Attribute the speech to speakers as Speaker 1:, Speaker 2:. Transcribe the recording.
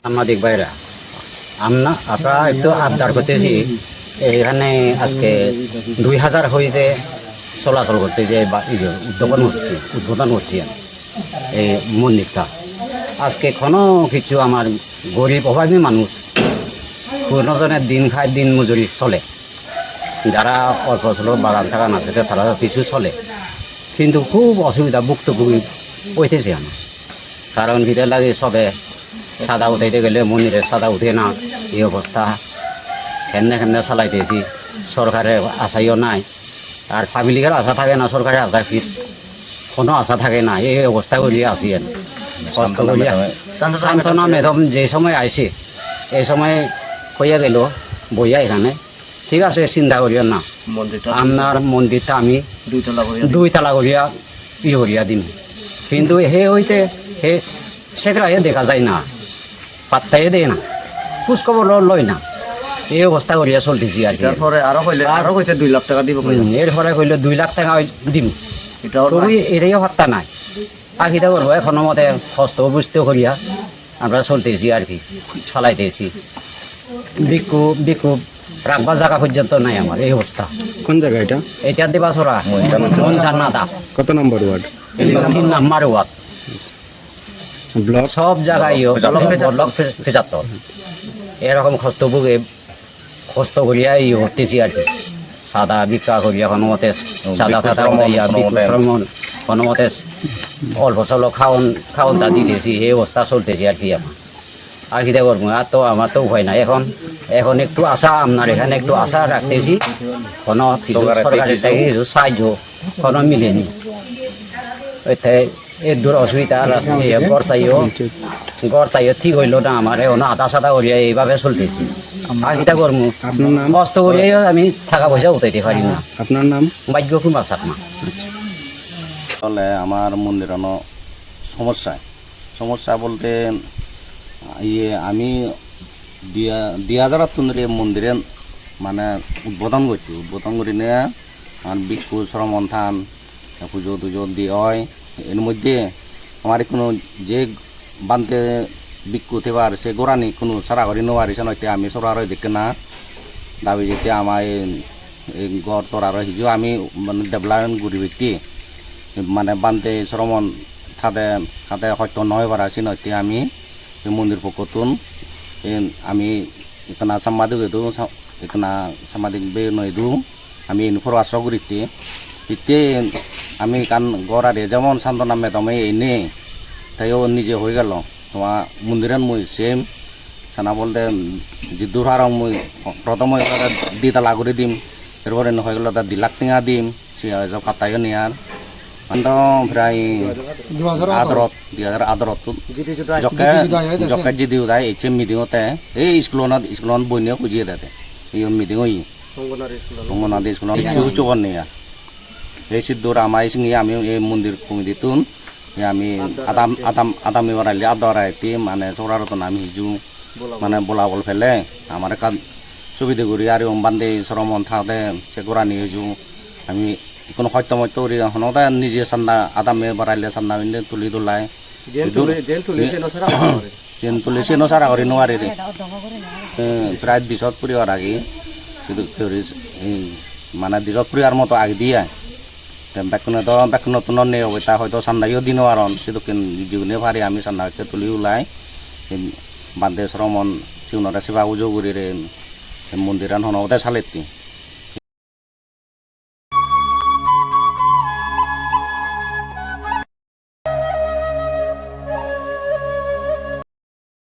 Speaker 1: সাংবাদিক ভাইরা আমরা একটু আবদার করতেছি এখানে আজকে 2000 হইতে চলাচল করতে যে উদ্বোধন হচ্ছে এই মন্দিরটা আজকে কোনো কিছু আমার গরিব অভাবী মানুষ কোনোজনের দিন খায় দিন মজুরি চলে যারা অল্প চলো বাগান টাগান আছে তারা কিছু চলে কিন্তু খুব অসুবিধা ভুক্তভোগী হইতেছে আমার কারণ ভিতরে লাগে সবে সাদা উঠাইতে গেলে মন্দিরের সাদা উঠে না এই অবস্থা খেন্নে চালাইতেছি সরকারের আশাইও নাই আর পাবলিকের আশা থাকে না সরকারের আশা ফির কোনো আশা থাকে না এই অবস্থা করিয়া আসি কষ্ট করিয়া সান্ত্বনা ম্যাডাম যে সময় আইছে এই সময় হইয়া গেল বইয়া এখানে ঠিক আছে চিন্তা করিয়া না আপনার মন্দিরটা আমি দুইতলা করিয়া করিয়া দিন কিন্তু হে হইতে হে সেগুলাই দেখা যায় না পাত্তাই দেয় না খোঁজখবর লয় না এই অবস্থা করিয়া চলতেছি আর কি
Speaker 2: আরো কইছে 2 লাখ টাকা দিব
Speaker 1: এরপরে কইলে 2 লাখ টাকা দিম তবে এটাইও পাত্তা নাই আখিটা করবো এখনো মতে কষ্ট বুঝতে করিয়া আমরা চলতেছি আর কি চালাইতেছি বিক্ষোভ রাখবার জায়গা পর্যন্ত নাই আমার এই অবস্থা।
Speaker 3: কোন জায়গা এটা?
Speaker 1: এটা দেবাছড়া জান্নাতা।
Speaker 3: কত নম্বর ওয়ার্ড?
Speaker 1: 3 নম্বর ওয়ার্ড।
Speaker 3: ব্লক
Speaker 1: সব জায়গায় ব্লক 75 এরকম কষ্ট করিয়া হতেছি আর কি সাদা বিক্রা করিয়া কোনো মতে সাদা খাতা কোনো মতে অল্প চলো খাওয়নটা দিতেছি এই অবস্থা চলতেছি আর কি আমার আর কি করবো আর তো আমার তো উপায় নাই এখন একটু আশা আপনার এখানে একটু আশা রাখতেছি কোনো সরকারের থেকে কিছু সাহায্য কোনো মিলেনি এর দূর অসুবিধা গড় তাইও ঠিক হইল না আমার এখন আধা সাদা করিয়া এইভাবে চলতেছি আর কিটা করবো কষ্ট করিয়া আমি টাকা পয়সা উঠাইতে পারি না।
Speaker 3: আপনার নাম?
Speaker 1: ভাগ্য কুমার চাকমা।
Speaker 2: তাহলে আমার মন্দির সমস্যা বলতে আমি 2000 মন্দিরে মানে উদ্বোধন করি নিয়ে আমার ভিক্ষু শ্রমণ থান পুজো টুজো দিয়ে হয় এর মধ্যে আমার কোনো যে বানতে ভিক্ষু থেবার সে গোড়ানি কোনো সারা করি নোয়ারিছে নয়তে আমি সরার দেখে না দাবি যেতে আমার এই ঘর তোর আর হিজো আমি মানে ডেভেলপমেন্ট ঘুরি ব্যক্তি মানে বানতে শ্রমণ খাতে হয়তো নয় বার আছি নয়তে আমি মন্দির পক্ষতুন আমি এখানে সাংবাদিক এখানে সাংবাদিক বে নয় আমি ইনফর আশ্র করিতে ইতে আমি কান গড়ারে যেমন সান্ত্বনা মেদমে এনে তাইও নিজে হয়ে গেল তোমার মন্দিরের মুই সেম সানা বলতে যে দুহার মুই প্রথম 2 তালা করে দিম এরপরে হয়ে গেল 2 লাখ টাকা দিম সে সব কাতাইও নিয়ার প্রায় 2018 জকে যদি উদায় এইচ মিটিংতে এই স্কুলত বইনিও খুঁজিয়ে দেয় এই মিটিং অঙ্গনাদি স্কুল কিছু চোখর নিয়া এই সিদ্ধর আমার সঙ্গে আমি এই মন্দির কমিটিতুন আমি আদাম বাড়াইলে আদারাইতে মানে সরারতন আমি হিজু মানে বলাবল ফেলে আমার কাজ সুবিধা করি আর বান্ধে শ্রমণ থাকতে সে গোড়া নিয়ে হিজু আমি কোনো হয়তো মতো হনতা নিজে সান্না আদামে বাড়াইলে সান্না তুলি তোলাই যেন তুলিছে নসারা করি নোয়ারে প্রায় 20 পরিবার আগে কিন্তু মানে 20 পরিবার মতো আগে দিয়ে বেকন নতুন নেই হবে তা হয়তো সান্নাইও দিনও আর সেটা জীবনে পারি আমি সান্নাকে তুলি ওলাই বান্ধে শ্রমণ চিউনরা সেবা উজো করি মন্দিরান হনতে সালেতি